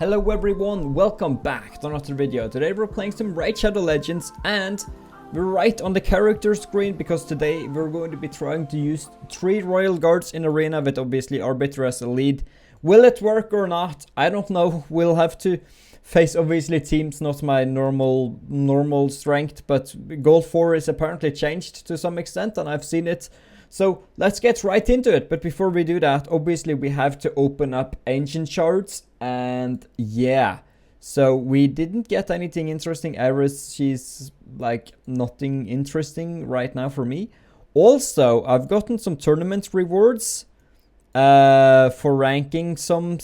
Hello everyone, welcome back to another video. Today we're playing some Raid Shadow Legends and we're right on the character screen because today we're going to be trying to use 3 Royal Guards in Arena with obviously Arbiter as a lead. Will it work or not? I don't know. We'll have to face obviously teams not my normal strength, but Gold 4 is apparently changed to some extent and I've seen it. So let's get right into it, but before we do that, obviously we have to open up ancient shards, and yeah. So we didn't get anything interesting. Iris, she's like nothing interesting right now for me. Also, I've gotten some tournament rewards for ranking somewhere.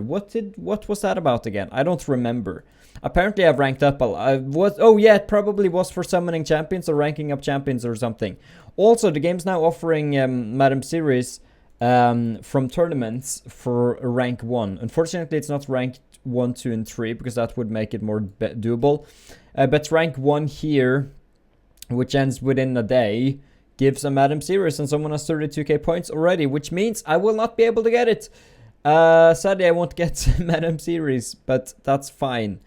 What was that about again? I don't remember. Apparently I've ranked up oh yeah, it probably was for summoning champions or ranking up champions or something. Also, the game's now offering Madam Series from tournaments for rank 1. Unfortunately, it's not ranked 1, 2, and 3 because that would make it more doable. But rank 1 here, which ends within a day, gives a Madam Series and someone has 32k points already, which means I will not be able to get it. Sadly, I won't get Madam Series, but that's fine.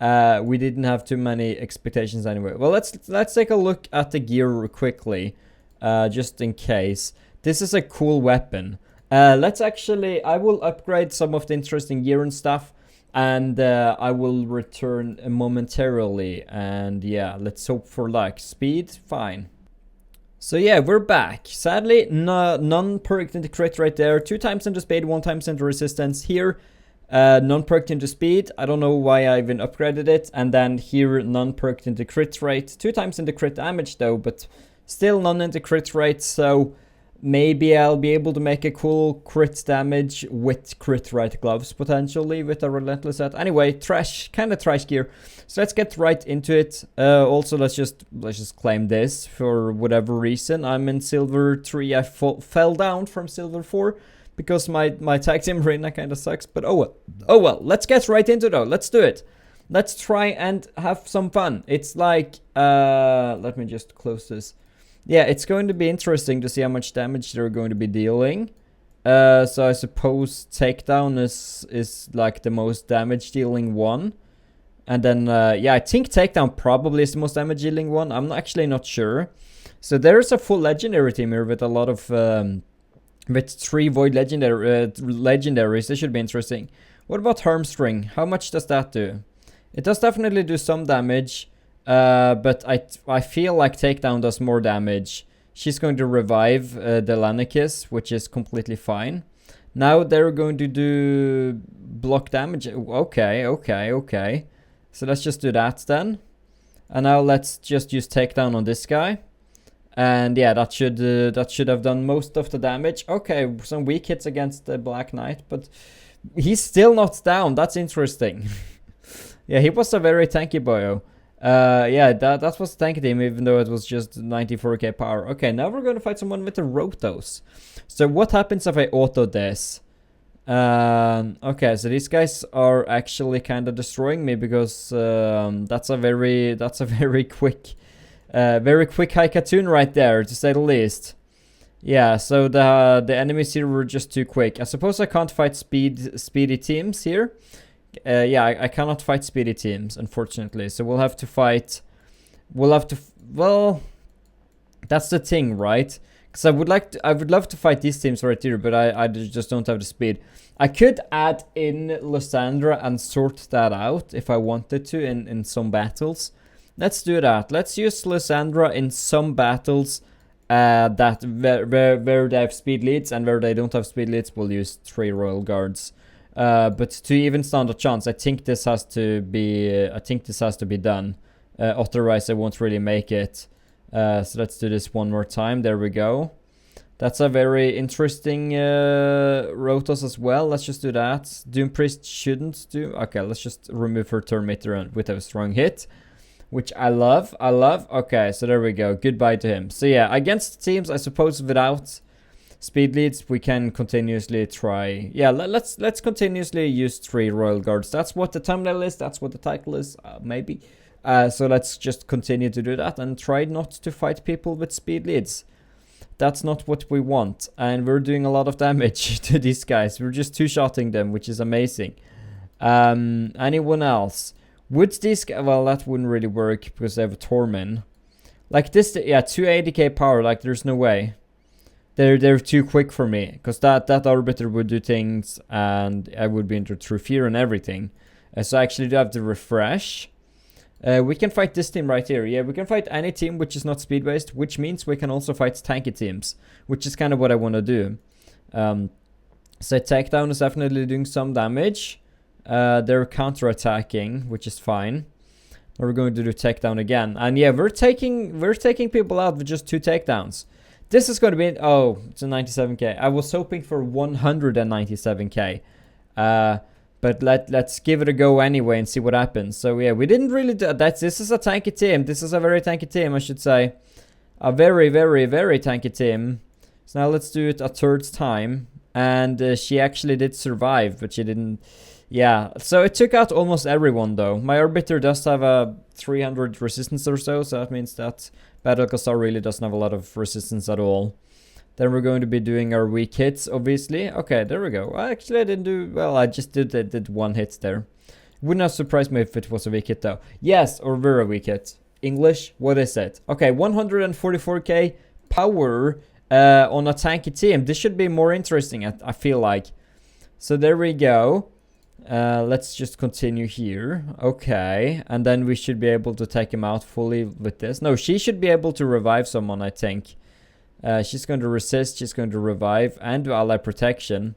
We didn't have too many expectations anyway. Well, let's take a look at the gear quickly, just in case. This is a cool weapon. I will upgrade some of the interesting gear and stuff, and I will return momentarily. And yeah, let's hope for luck. Speed, fine. So yeah, we're back. Sadly, none perked into crit right there. 2 times into speed, 1 times into resistance. Here, none perked into speed. I don't know why I even upgraded it. And then here, none perked into crit rate. 2 times into crit damage though, but still none into crit rate. So maybe I'll be able to make a cool crit damage with crit rate gloves potentially with a relentless set. Anyway, kind of trash gear. So let's get right into it. Also, let's just claim this for whatever reason. I'm in silver 3. I fell down from silver 4. Because my tag team arena kind of sucks, but oh well. Let's get right into it though. Let's do it. Let's try and have some fun. It's like, let me just close this. Yeah, it's going to be interesting to see how much damage they're going to be dealing. So I suppose takedown is like the most damage dealing one. And then, yeah, I think takedown probably is the most damage dealing one. I'm actually not sure. So there's a full legendary team here with a lot of, with 3 void legendaries. This should be interesting. What about Harmstring? How much does that do? It does definitely do some damage, but I feel like takedown does more damage. She's going to revive the Lanikis, which is completely fine. Now they're going to do block damage. Okay. So let's just do that then. And now let's just use takedown on this guy. And yeah, that should have done most of the damage. Okay, some weak hits against the Black Knight, but he's still not down. That's interesting. Yeah, he was a very tanky boyo. Yeah, that was the tanky team, even though it was just 94k power. Okay, now we're going to fight someone with the Rotos. So what happens if I auto this? Okay, so these guys are actually kind of destroying me because that's a very quick Haikatoon right there, to say the least. Yeah, so the enemies here were just too quick. I suppose I can't fight speedy teams here. Yeah, I cannot fight speedy teams, unfortunately. So we'll have to fight. Well, that's the thing, right? Because I would love to fight these teams right here, but I just don't have the speed. I could add in Lysandra and sort that out if I wanted to in some battles. Let's do that. Let's use Lysandra in some battles where they have speed leads, and where they don't have speed leads, we'll use 3 Royal Guards. But to even stand a chance, I think this has to be done. Otherwise, I won't really make it. So let's do this one more time. There we go. That's a very interesting Rotos as well. Let's just do that. Doom Priest shouldn't do. Okay, let's just remove her turn meter with a strong hit, which I love. Okay, so there we go. Goodbye to him. So yeah, against teams, I suppose without speed leads, we can continuously try. Yeah, let's continuously use 3 Royal Guards. That's what the thumbnail is. That's what the title is. Maybe. So let's just continue to do that and try not to fight people with speed leads. That's not what we want. And we're doing a lot of damage to these guys. We're just two-shotting them, which is amazing. Anyone else? Would these... Well, that wouldn't really work because they have a Tormin. Like this... Yeah, 280k power. Like, there's no way. They're too quick for me. Because that Arbiter would do things. And I would be into True Fear and everything. So I actually do have to refresh. We can fight this team right here. Yeah, we can fight any team which is not speed-based, which means we can also fight tanky teams, which is kind of what I want to do. So Takedown is definitely doing some damage. They're counter-attacking, which is fine. We're going to do Takedown again. And yeah, we're taking people out with just 2 takedowns. This is going to be... Oh, it's a 97k. I was hoping for 197k. But let's give it a go anyway and see what happens. So yeah, we didn't really do that. This is a tanky team. This is a very tanky team, I should say. A very, very, very tanky team. So now let's do it a third time. And she actually did survive, but she didn't... Yeah, so it took out almost everyone though. My Arbiter does have a 300 resistance or so that means that Battle Casar really doesn't have a lot of resistance at all. Then we're going to be doing our weak hits, obviously. Okay, there we go. Well, actually, I didn't do... Well, I just did one hit there. Wouldn't have surprised me if it was a weak hit, though. Yes, or very weak hit. English, what is it? Okay, 144k power on a tanky team. This should be more interesting, I feel like. So there we go. Let's just continue here. Okay, and then we should be able to take him out fully with this. No, she should be able to revive someone, I think. She's going to resist, she's going to revive, and do ally protection.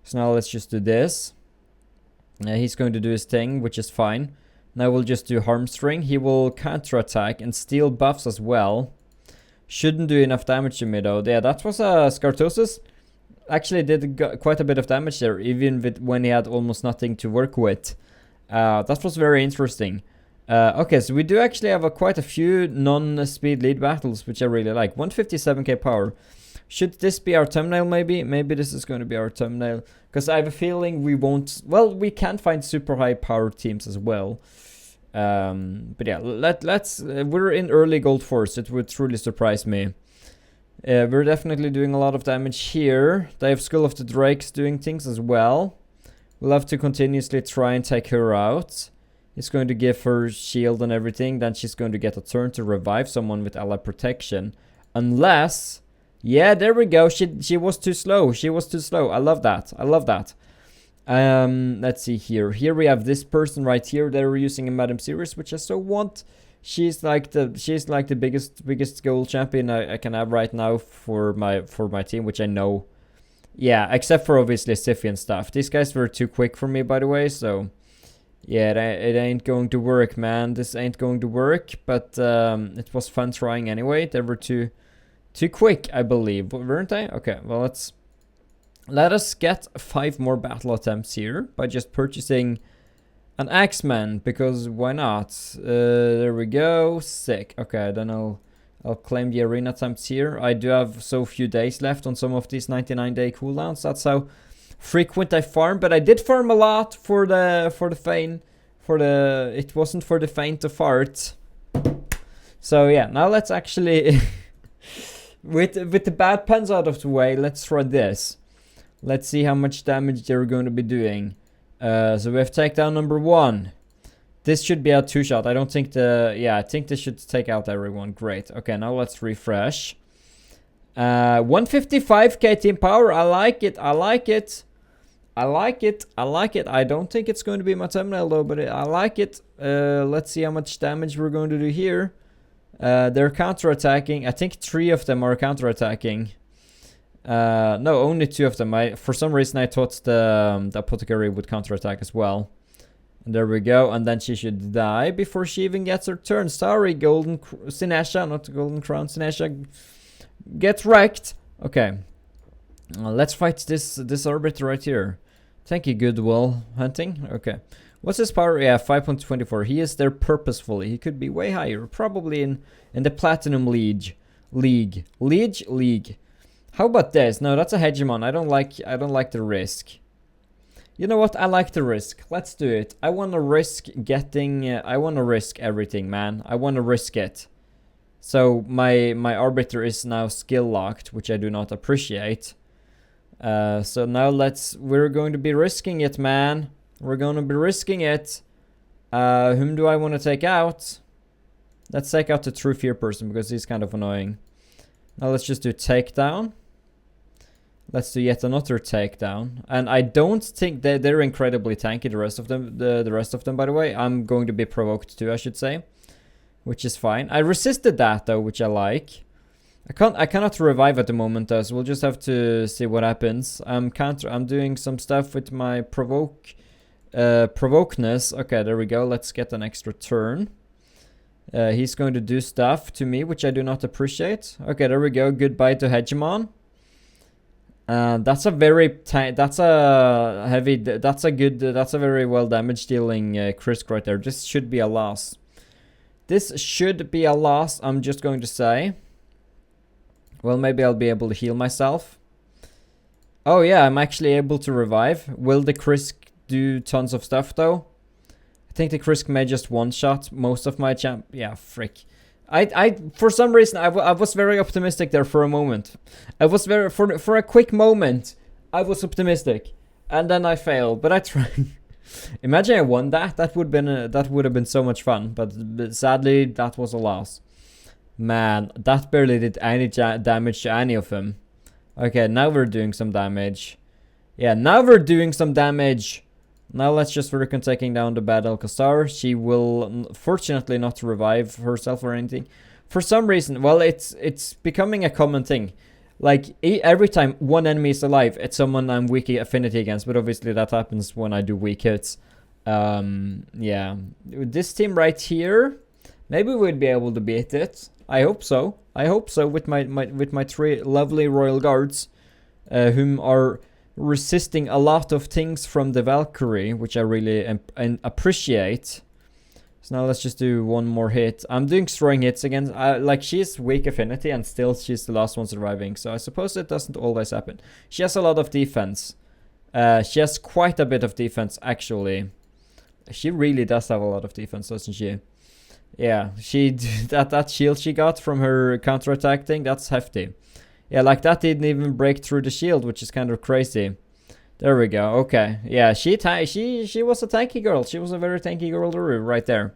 So now let's just do this. He's going to do his thing, which is fine. Now we'll just do Harmstring. He will counterattack and steal buffs as well. Shouldn't do enough damage to me though. Yeah, that was a Scartosis. Actually did quite a bit of damage there, even when he had almost nothing to work with. That was very interesting. Okay, so we do actually have quite a few non-speed lead battles, which I really like. 157k power. Should this be our thumbnail, maybe? Maybe this is going to be our thumbnail. Because I have a feeling we won't... Well, we can find super high power teams as well. But yeah, let's... we're in early Gold Force. It would truly surprise me. We're definitely doing a lot of damage here. They have Skull of the Drakes doing things as well. We'll have to continuously try and take her out. He's going to give her shield and everything. Then she's going to get a turn to revive someone with ally protection. Unless... Yeah, there we go. She was too slow. She was too slow. I love that. I love that. Let's see here. Here we have this person right here. They're using a Madam Series, which I so want. She's like the biggest gold champion I can have right now for my team, which I know. Yeah, except for obviously Sify and stuff. These guys were too quick for me, by the way, so... Yeah, it ain't going to work, man. This ain't going to work, but it was fun trying anyway. They were too quick, I believe, weren't they? Okay, well, let us get 5 more battle attempts here by just purchasing an Axeman, because why not? There we go. Sick. Okay, then I'll claim the arena attempts here. I do have so few days left on some of these 99-day cooldowns. That's how frequent I farm, but I did farm a lot for the it wasn't for the faint of heart. So yeah, now let's actually with the bad pens out of the way, let's try this. Let's see how much damage they're going to be doing. So we have takedown number 1. This should be a 2-shot. I don't think I think this should take out everyone. Great. Okay, now let's refresh. 155k team power. I like it. I like it. I like it. I like it. I don't think it's going to be my thumbnail though, but I like it. Let's see how much damage we're going to do here. They're counter-attacking. I think 3 of them are counter-attacking. No, only 2 of them. For some reason I thought the apothecary would counter-attack as well. And there we go. And then she should die before she even gets her turn. Sorry, Sinesha, not Golden Crown. Sinesha gets wrecked. Okay. Let's fight this Arbiter right here. Thank you, Goodwill Hunting. Okay. What's his power? Yeah, 5.24. He is there purposefully. He could be way higher. Probably in the Platinum League. League. How about this? No, that's a Hegemon. I don't like the risk. You know what? I like the risk. Let's do it. I want to risk getting... I want to risk everything, man. I want to risk it. So my arbiter is now skill locked, which I do not appreciate. So now we're going to be risking it, man. We're going to be risking it. Whom do I want to take out? Let's take out the True Fear person because he's kind of annoying. Now let's just do takedown. Let's do yet another takedown. And I don't think they're incredibly tanky, the rest of them. The rest of them, by the way. I'm going to be provoked too, I should say. Which is fine. I resisted that though, which I like. I cannot revive at the moment though, so we'll just have to see what happens. I'm doing some stuff with my provokeness. Okay, there we go. Let's get an extra turn. He's going to do stuff to me, which I do not appreciate. Okay, there we go. Goodbye to Hegemon. That's a very that's a very well damage dealing Krisk right there. This should be a loss. This should be a loss, I'm just going to say. Well, maybe I'll be able to heal myself. Oh yeah, I'm actually able to revive. Will the Krisk do tons of stuff though? I think the Krisk may just one-shot most of my champ. Yeah, frick. I for some reason I was very optimistic there for a moment. I was very for a quick moment I was optimistic, and then I failed. But I tried. Imagine I won that. That would have been so much fun. But sadly, that was a loss. Man, that barely did any damage to any of them. Okay, now we're doing some damage. Yeah, now we're doing some damage. Now let's just work on taking down the bad Alcazar. She will fortunately not revive herself or anything. For some reason, well, it's becoming a common thing. Like, every time one enemy is alive, it's someone I'm weak affinity against. But obviously that happens when I do weak hits. Yeah. This team right here, maybe we'd be able to beat it. I hope so. I hope so with my three lovely royal guards. Whom are resisting a lot of things from the Valkyrie, which I really appreciate. So now let's just do one more hit. I'm doing throwing hits again. Like, she's weak affinity and still she's the last one surviving. So I suppose it doesn't always happen. She has a lot of defense. She has quite a bit of defense, actually. She really does have a lot of defense, doesn't she? Yeah, that shield she got from her counterattack thing, that's hefty. Yeah, like that didn't even break through the shield, which is kind of crazy. There we go. Okay. Yeah, she was a tanky girl. She was a very tanky girl right there.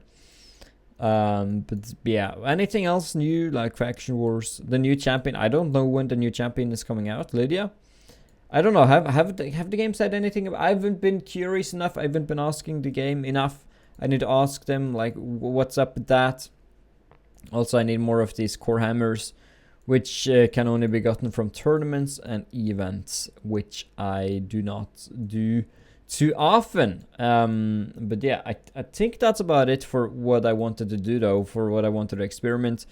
But yeah, anything else new like Faction Wars? The new champion. I don't know when the new champion is coming out. Lydia? I don't know. Have the game said anything? I haven't been curious enough. I haven't been asking the game enough. I need to ask them like what's up with that. Also, I need more of these core hammers, which can only be gotten from tournaments and events, which I do not do too often. But yeah, I think that's about it for what I wanted to do, though, for what I wanted to experiment.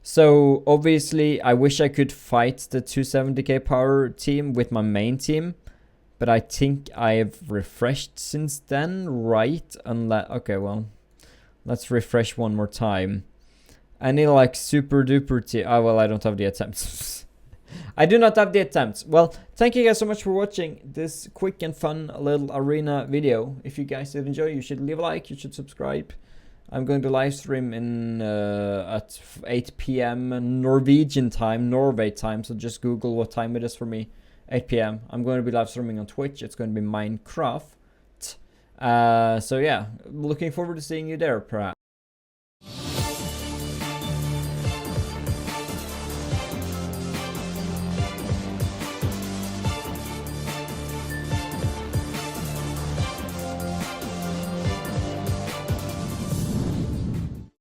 So obviously, I wish I could fight the 270k power team with my main team, but I think I have refreshed since then, right? Okay, well, let's refresh one more time. I need like super duper oh well, I don't have the attempts. I do not have the attempts. Well, thank you guys so much for watching this quick and fun little arena video. If you guys did enjoy, you should leave a like, you should subscribe. I'm going to live stream at 8 p.m. Norwegian time, Norway time, so just Google what time it is for me. 8 p.m. I'm going to be live streaming on Twitch. It's going to be Minecraft. So yeah, looking forward to seeing you there, perhaps.